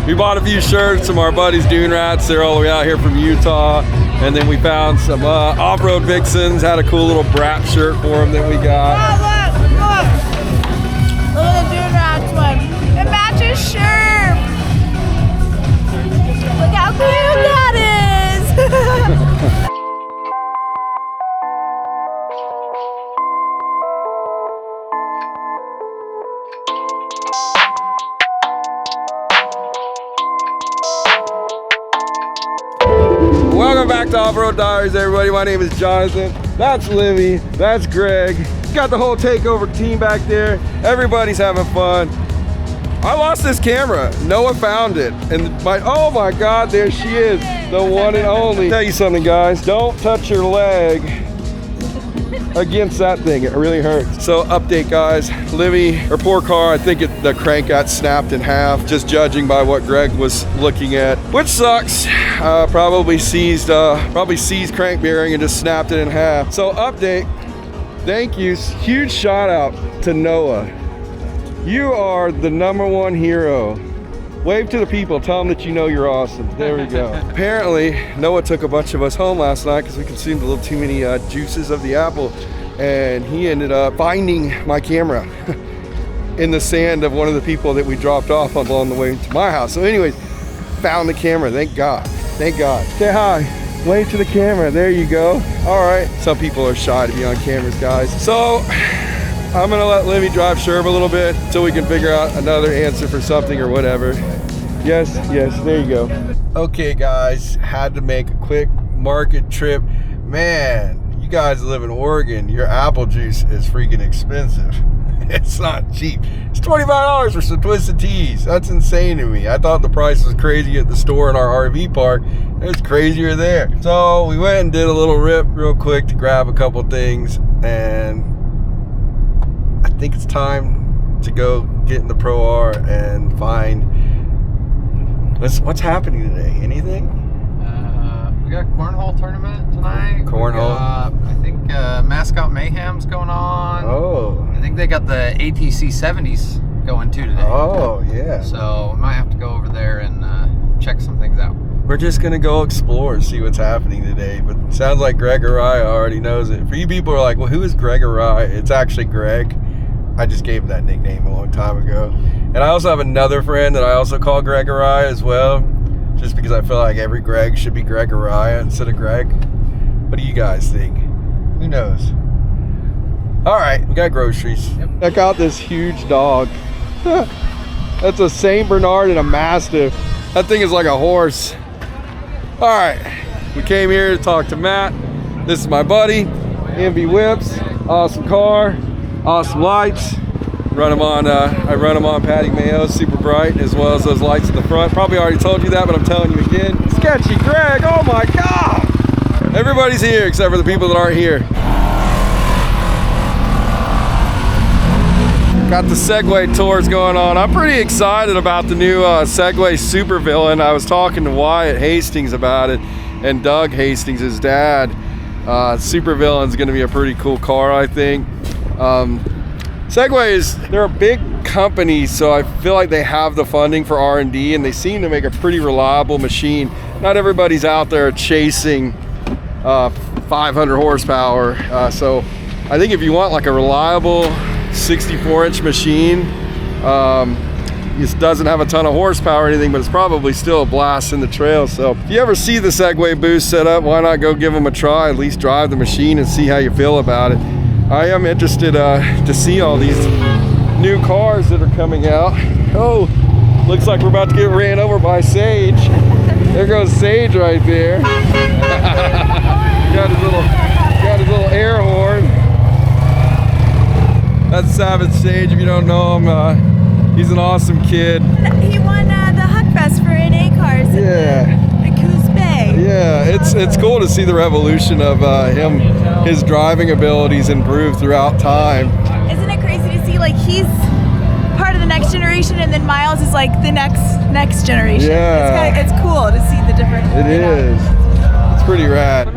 We bought a few shirts from our buddies Dune Rats. They're all the way out here from Utah. And then we found some off-road vixens. Had a cool little brat shirt for them that we got. Oh, look at the Dune Rats one. It matches Sherp. Look how cute that is. Welcome back to Off-Road Diaries, everybody. My name is Jonathan. That's Livy. That's Greg. Got the whole takeover team back there. Everybody's having fun. I lost this camera. Noah found it. And oh my God, there she is. The one and only. Tell you something, guys. Don't touch your leg against that thing. It really hurts. So update, guys. Livy, her poor car, I think the crank got snapped in half, just judging by what Greg was looking at, which sucks. Probably seized crank bearing and just snapped it in half. So update. Thank you. Huge shout out to Noah. You are the #1 hero. Wave to the people, tell them that you know you're awesome. There we go. Apparently, Noah took a bunch of us home last night because we consumed a little too many juices of the apple, and he ended up finding my camera in the sand of one of the people that we dropped off along the way to my house. So anyways, found the camera, thank God. Thank God. Say hi, wave to the camera, there you go. All right, some people are shy to be on cameras, guys. So, I'm gonna let Livy drive Sherb a little bit so we can figure out another answer for something or whatever. Yes, there you go. Okay guys, had to make a quick market trip. Man, you guys live in Oregon, your apple juice is freaking expensive. It's not cheap. It's $25 for some Twisted Teas. That's insane to me. I thought the price was crazy at the store in our RV park. It's crazier there. So we went and did a little rip real quick to grab a couple things, and I think it's time to go get in the Pro R and find what's happening today. Anything? We got a cornhole tournament tonight. Cornhole. I think Mascot Mayhem's going on. Oh. I think they got the ATC 70s going too today. Oh yeah. So we might have to go over there and check some things out. We're just gonna go explore and see what's happening today. But it sounds like Greg Arai already knows it. For you people who are like, well, who is Greg Arai? It's actually Greg. I just gave him that nickname a long time ago. And I also have another friend that I also call Greg Arai as well, just because I feel like every Greg should be Greg Arai instead of Greg. What do you guys think? Who knows? All right, we got groceries. Yep. Check out this huge dog. That's a Saint Bernard and a Mastiff. That thing is like a horse. All right, we came here to talk to Matt. This is my buddy, MV Whips. Awesome car. Awesome lights. Run them on. I run them on Patty Mayo, super bright, as well as those lights in the front. Probably already told you that, but I'm telling you again. Sketchy Greg. Oh my God! Everybody's here except for the people that aren't here. Got the Segway tours going on. I'm pretty excited about the new Segway Supervillain. I was talking to Wyatt Hastings about it, and Doug Hastings, his dad. Supervillain's going to be a pretty cool car, I think. Segways, they're a big company, so I feel like they have the funding for R&D, and they seem to make a pretty reliable machine. Not everybody's out there chasing 500 horsepower, so I think if you want like a reliable 64-inch machine, it doesn't have a ton of horsepower or anything, but it's probably still a blast in the trail. So if you ever see the Segway boost set up, why not go give them a try, at least drive the machine and see how you feel about it. I am interested to see all these new cars that are coming out. Oh, looks like we're about to get ran over by Sage. There goes Sage right there. got his little air horn. That's Savage Sage. If you don't know him, he's an awesome kid. He won the Huckfest for NA cars. Yeah. The Coos Bay. Yeah, it's cool to see the revolution of his driving abilities improve throughout time. Isn't it crazy to see like he's part of the next generation and then Miles is like the next generation? Yeah. It's cool to see the different. It is. It's pretty rad.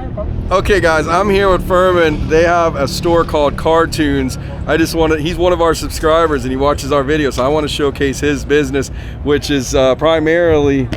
Okay guys, I'm here with Furman. They have a store called Cartoons. He's one of our subscribers and he watches our videos, so I want to showcase his business, which is primarily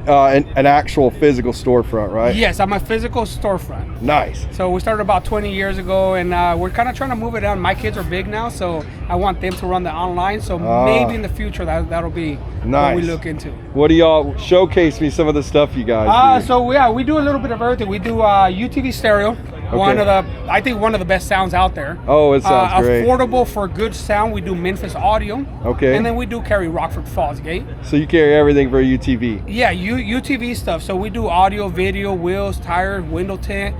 an actual physical storefront, right? Yes, I'm a physical storefront. Nice. So we started about 20 years ago, and we're kind of trying to move it down. My kids are big now, so I want them to run the online. So maybe in the future that'll be nice. what we look into. What do y'all showcase me some of the stuff you guys do? So yeah, we do a little bit of everything. We do UTV stereo. Okay. I think one of the best sounds out there. Oh, it sounds great. Affordable for good sound. We do Memphis Audio. Okay. And then we do carry Rockford Falls Gate. So you carry everything for a UTV? Yeah, UTV stuff. So we do audio, video, wheels, tires, window tint.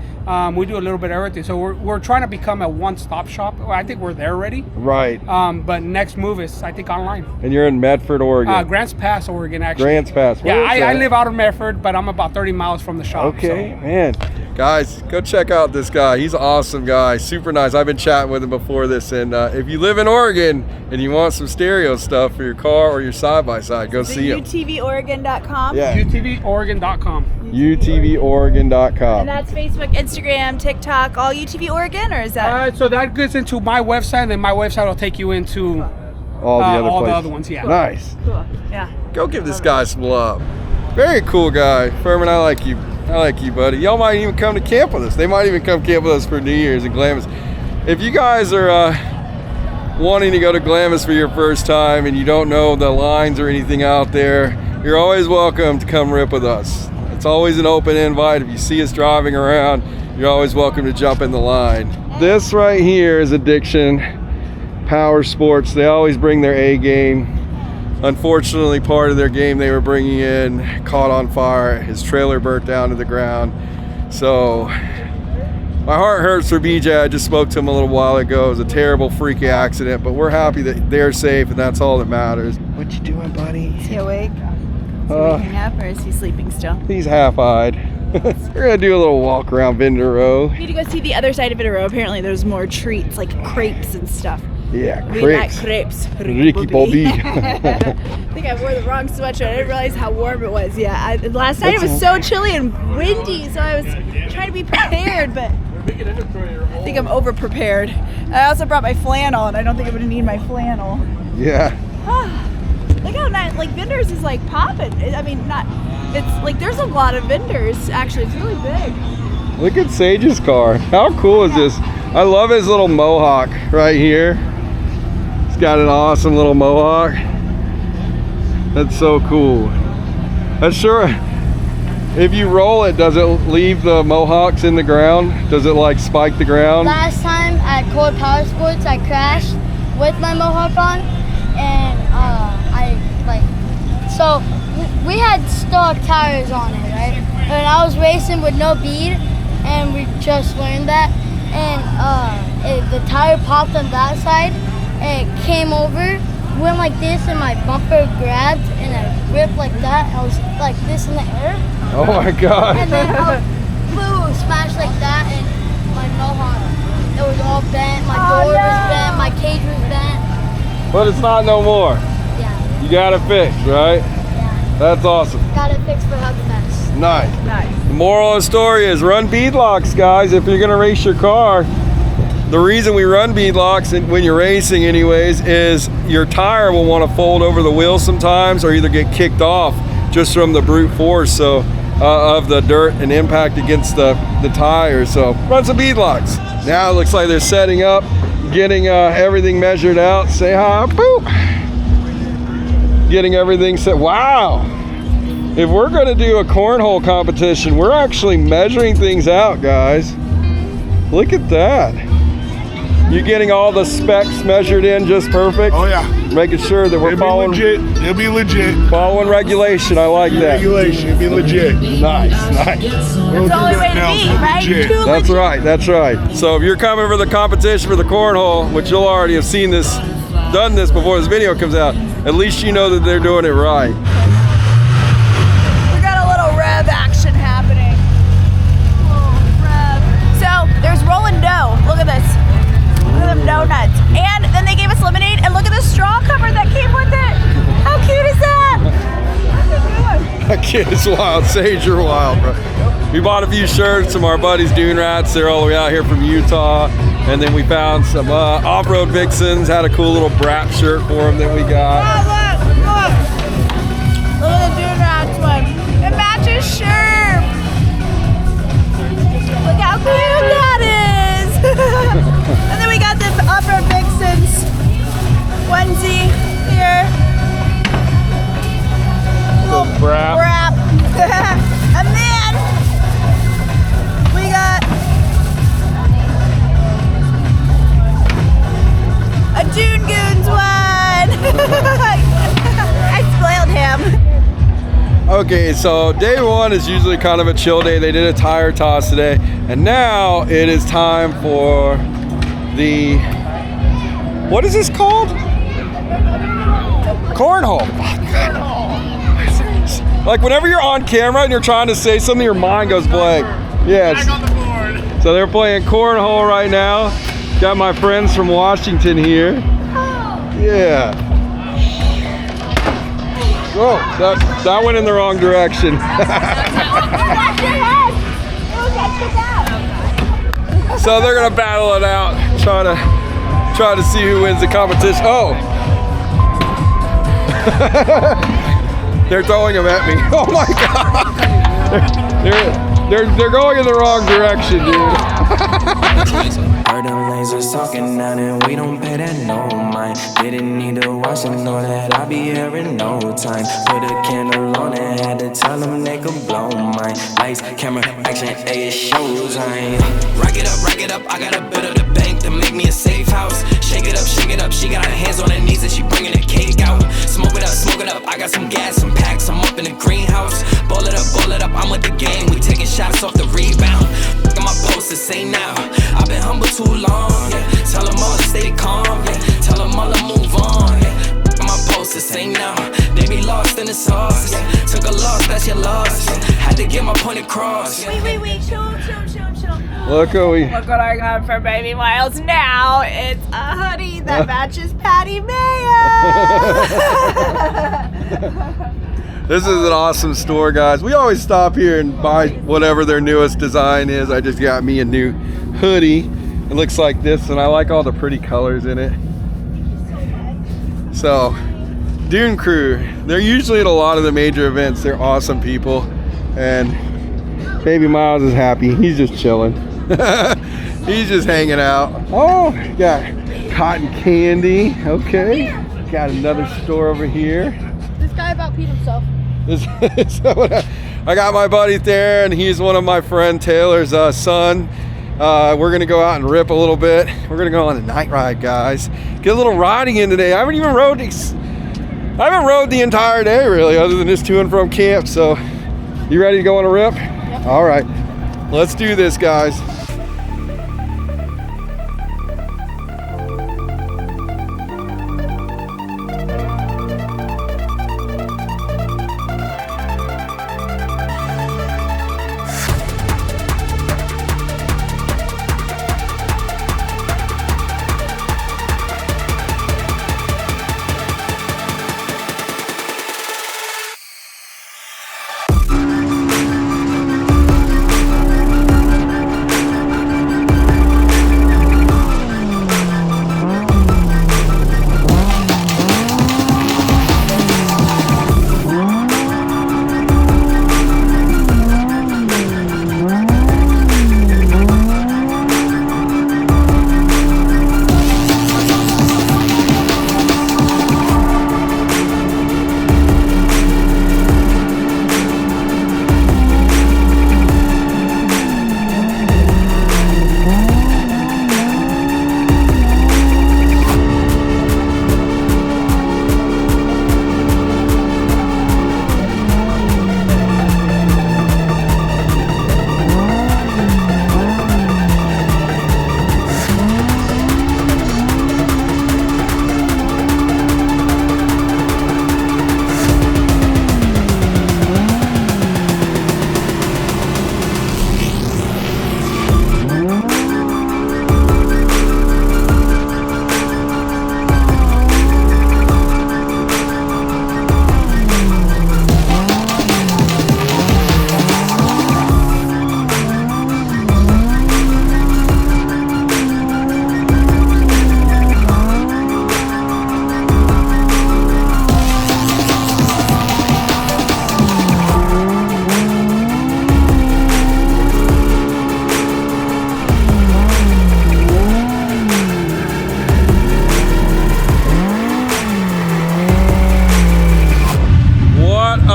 We do a little bit of everything. So we're trying to become a one-stop shop. Well, I think we're there already. Right. But next move is, I think, online. And you're in Medford, Oregon? Grants Pass, Oregon, actually. Grants Pass. Yeah, I live out of Medford, but I'm about 30 miles from the shop. Okay, man. Guys, go check out this guy. He's an awesome guy, super nice. I've been chatting with him before this, and if you live in Oregon and you want some stereo stuff for your car or your side-by-side, go see him. UTVOregon.com. Yeah. UTVOregon.com. UTVOregon.com. And that's Facebook, Instagram, TikTok, all UTV Oregon, or is that? So that goes into my website, and then my website will take you into all the other places. the other ones, yeah. Nice. Cool. Yeah. Go give this guy some love. Very cool guy. Furman, I like you. I like you, buddy. Y'all might even come to camp with us. They might even come camp with us for New Year's in Glamis. If you guys are wanting to go to Glamis for your first time and you don't know the lines or anything out there, you're always welcome to come rip with us. It's always an open invite. If you see us driving around, you're always welcome to jump in the line. This right here is Addiction Power Sports. They always bring their A game. Unfortunately, part of their game they were bringing in caught on fire. His trailer burnt down to the ground. So my heart hurts for BJ. I just spoke to him a little while ago. It was a terrible, freaky accident, but we're happy that they're safe, and that's all that matters. What you doing, buddy? Is he awake? Is he waking up, or is he sleeping still? He's half-eyed. We're gonna do a little walk around Vendor Row. We need to go see the other side of Vendor Row. Apparently there's more treats, like crepes and stuff. Yeah, We crepes. like crepes. Ricky Bobby. I think I wore the wrong sweatshirt. I didn't realize how warm it was. Yeah, last night it was so chilly and windy, so I was trying to be prepared, but I think I'm over prepared. I also brought my flannel, and I don't think I'm gonna need my flannel. Yeah. Look how nice, like Vendors is like popping. I mean, it's like there's a lot of vendors. Actually, it's really big. Look at Sage's car. How cool is this? I love his little mohawk right here. He's got an awesome little mohawk. That's so cool. That's sure. If you roll it, does it leave the mohawks in the ground? Does it like spike the ground? Last time at Core Power Sports, I crashed with my mohawk on, and so we had stock tires on it, right? And I was racing with no bead, and we just learned that, and the tire popped on that side, and it came over, went like this, and my bumper grabbed, and I ripped like that. I was like this in the air. Oh my God. And then I flew, smashed like that, and my mohawk, it was all bent. My door was bent, my cage was bent. But it's not no more. Yeah. You got it fixed, right? Yeah. That's awesome. Got it fixed for Hug Fest. Nice. Nice. The moral of the story is run beadlocks, guys. If you're gonna race your car, the reason we run beadlocks when you're racing anyways is your tire will want to fold over the wheel sometimes or either get kicked off just from the brute force of the dirt and impact against the tires. So run some beadlocks. Now it looks like they're setting up, getting everything measured out. Say hi, boop. Getting everything set. Wow. If we're gonna do a cornhole competition, we're actually measuring things out, guys. Look at that. You're getting all the specs measured in just perfect? Oh yeah. Making sure that we're following It'll be legit. Following regulation. I like that. Regulation. It'll be legit. Nice, nice. That's the only way to be, right? Legit. Too That's legit. right, that's right. So if you're coming for the competition for the cornhole, which you'll already have seen this, done this before this video comes out, at least you know that they're doing it right. We got a little rev action happening. Rev. So there's rolling dough. Look at this. Look at them donuts. And then they gave us lemonade, and look at the straw cover that came with it. How cute is that? That's a good one. That kid is wild. Sage, you're wild, bro. We bought a few shirts from our buddies Dune Rats. They're all the way out here from Utah. And then we found some off-road vixens. Had a cool little brat shirt for them that we got. Oh, look. Look at the Dune Rats one. It matches shirt. Look how cool that is. And then we got the off-road vixens onesie here. Little Brap. And then we got a Dune Goons one. I spoiled him. Okay, so day one is usually kind of a chill day. They did a tire toss today, and now it is time for the, what is this called? Cornhole. Like whenever you're on camera and you're trying to say something, your mind goes blank. Yes. So they're playing cornhole right now. Got my friends from Washington here. Yeah. Oh, that went in the wrong direction. So they're gonna battle it out, try to see who wins the competition. Oh. They're throwing them at me. Oh my God. They're going in the wrong direction, dude. Heard them lasers talking now and we don't pay that no mind. Didn't need to watch them know that I'll be here in no time. Put a candle on and had to tell them they could blow mine. Lights, camera, action, it shows I ain't. Rack it up, I got a bit of the bank to make me a safe house. Shake it up, she got her hands on her knees and she bringing the cake out. Smoke it up, I got some gas, some packs, I'm up in the greenhouse. Ball it up, I'm with the game, we taking shots off the rebound. Look at my posters, say now, I've been humble too long, yeah. Tell them all to stay calm, yeah. Tell them all to move on, yeah. Look at my posters, say now, they be lost in the sauce, yeah. Took a loss, that's your loss, yeah. Had to get my point across, yeah. Wait, chill. Look what I got for Baby Miles now. It's a hoodie that matches Patty Mayo. This is an awesome store, guys. We always stop here and buy whatever their newest design is. I just got me a new hoodie. It looks like this, and I like all the pretty colors in it. So, Dune Crew, they're usually at a lot of the major events. They're awesome people, and Baby Miles is happy. He's just chilling. He's just hanging out. Oh, got cotton candy. Okay. Got another store over here. This guy about peed himself. I got my buddy there, and he's one of my friend Taylor's son. We're gonna go out and rip a little bit. We're gonna go on a night ride, guys. Get a little riding in today. I haven't rode the entire day really, other than just to and from camp. So, you ready to go on a rip? Yep. All right, let's do this, guys.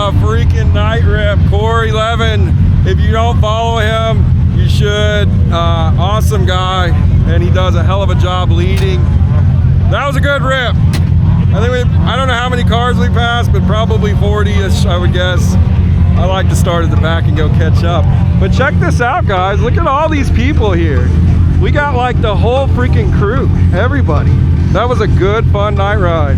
a freaking night rip. Core 11. If you don't follow him, you should. Awesome guy, and he does a hell of a job leading. That was a good rip. I don't know how many cars we passed, but probably 40-ish, I would guess. I like to start at the back and go catch up. But check this out, guys. Look at all these people here. We got like the whole freaking crew, everybody. That was a good, fun night ride.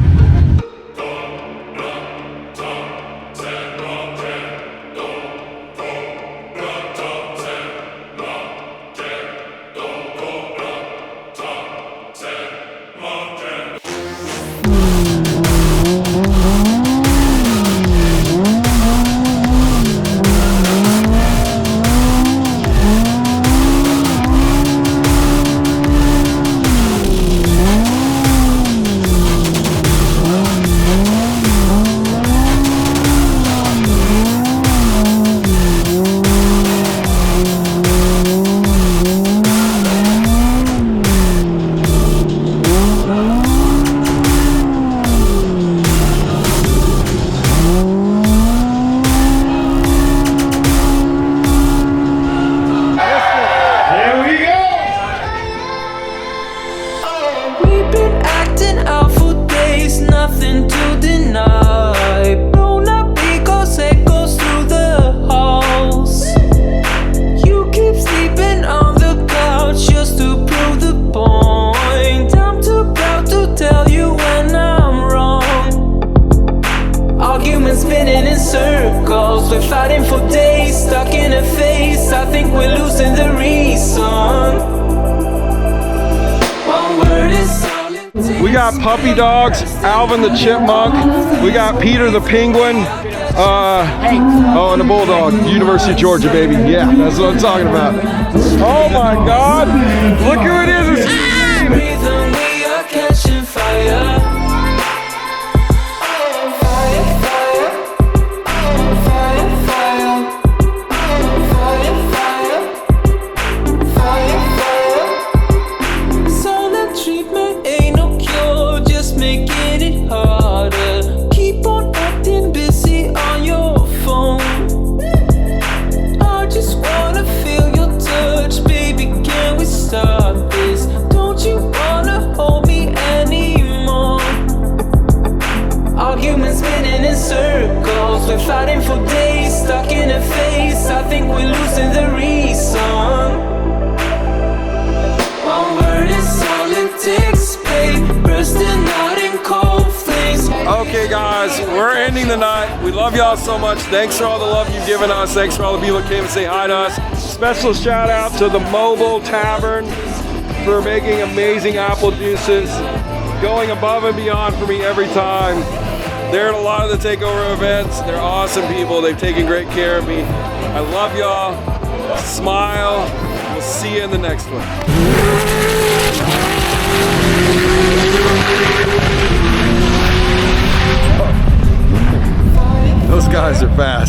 We're fighting for days, stuck in a phase. I think we're losing the reason. One word is all it takes. We got puppy dogs, Alvin the chipmunk. We got Peter the penguin. Oh, and a bulldog. University of Georgia, baby. Yeah, that's what I'm talking about. Oh my God! Look who it is. It's Breathing, we are catching fire. We're fighting for days, stuck in a phase. I think we're losing the reason. One word is all it takes, babe. Bursting out in cold flames. okay, guys, we're ending the night. We love y'all so much. Thanks for all the love you've given us. Thanks for all the people that came and say hi to us. Special shout out to the Mobile Tavern for making amazing apple juices, going above and beyond for me every time. They're at a lot of the takeover events. They're awesome people. They've taken great care of me. I love y'all. Smile. We'll see you in the next one. Those guys are fast.